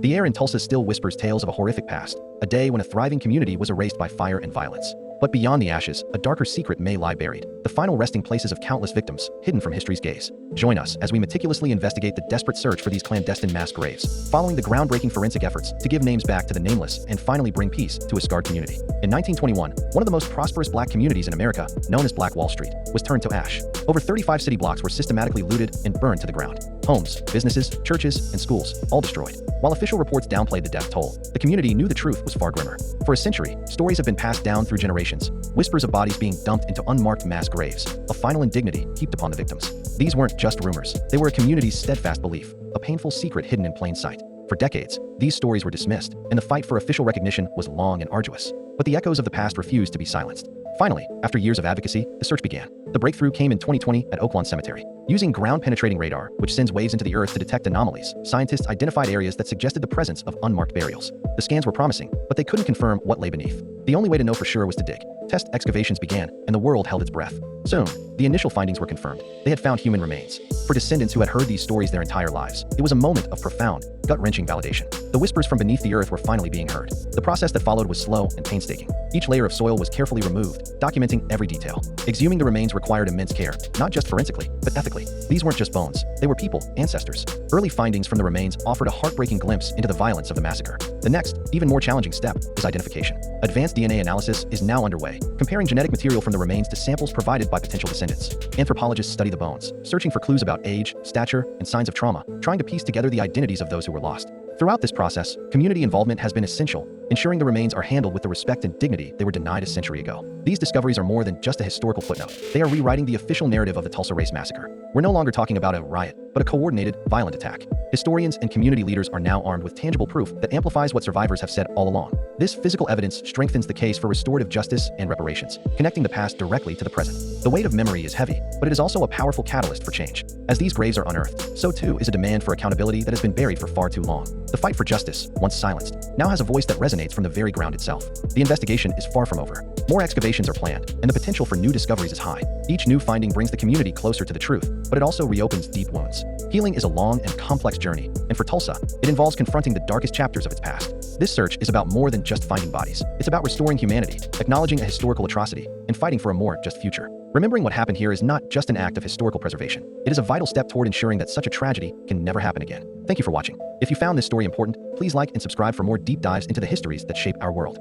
The air in Tulsa still whispers tales of a horrific past, a day when a thriving community was erased by fire and violence. But beyond the ashes, a darker secret may lie buried, the final resting places of countless victims, hidden from history's gaze. Join us as we meticulously investigate the desperate search for these clandestine mass graves, following the groundbreaking forensic efforts to give names back to the nameless and finally bring peace to a scarred community. In 1921, one of the most prosperous black communities in America, known as Black Wall Street, was turned to ash. Over 35 city blocks were systematically looted and burned to the ground. Homes, businesses, churches, and schools, all destroyed. While official reports downplayed the death toll, the community knew the truth was far grimmer. For a century, stories have been passed down through generations, whispers of bodies being dumped into unmarked mass graves, a final indignity heaped upon the victims. These weren't just rumors, they were a community's steadfast belief, a painful secret hidden in plain sight. For decades, these stories were dismissed, and the fight for official recognition was long and arduous. But the echoes of the past refused to be silenced. Finally, after years of advocacy, the search began. The breakthrough came in 2020 at Oaklawn Cemetery. Using ground-penetrating radar, which sends waves into the earth to detect anomalies, scientists identified areas that suggested the presence of unmarked burials. The scans were promising, but they couldn't confirm what lay beneath. The only way to know for sure was to dig. Test excavations began, and the world held its breath. Soon, the initial findings were confirmed. They had found human remains. For descendants who had heard these stories their entire lives, it was a moment of profound, gut-wrenching validation. The whispers from beneath the earth were finally being heard. The process that followed was slow and painstaking. Each layer of soil was carefully removed, documenting every detail. Exhuming the remains required immense care, not just forensically, but ethically. These weren't just bones, they were people, ancestors. Early findings from the remains offered a heartbreaking glimpse into the violence of the massacre. The next, even more challenging step, is identification. Advanced DNA analysis is now underway, comparing genetic material from the remains to samples provided by potential descendants. Anthropologists study the bones, searching for clues about age, stature, and signs of trauma, trying to piece together the identities of those who were lost. Throughout this process, community involvement has been essential, ensuring the remains are handled with the respect and dignity they were denied a century ago. These discoveries are more than just a historical footnote. They are rewriting the official narrative of the Tulsa Race Massacre. We're no longer talking about a riot, but a coordinated, violent attack. Historians and community leaders are now armed with tangible proof that amplifies what survivors have said all along. This physical evidence strengthens the case for restorative justice and reparations, connecting the past directly to the present. The weight of memory is heavy, but it is also a powerful catalyst for change. As these graves are unearthed, so too is a demand for accountability that has been buried for far too long. The fight for justice, once silenced, now has a voice that resonates from the very ground itself. The investigation is far from over. More excavations are planned, and the potential for new discoveries is high. Each new finding brings the community closer to the truth, but it also reopens deep wounds. Healing is a long and complex journey, and for Tulsa, it involves confronting the darkest chapters of its past. This search is about more than just finding bodies. It's about restoring humanity, acknowledging a historical atrocity, and fighting for a more just future. Remembering what happened here is not just an act of historical preservation. It is a vital step toward ensuring that such a tragedy can never happen again. Thank you for watching. If you found this story important, please like and subscribe for more deep dives into the histories that shape our world.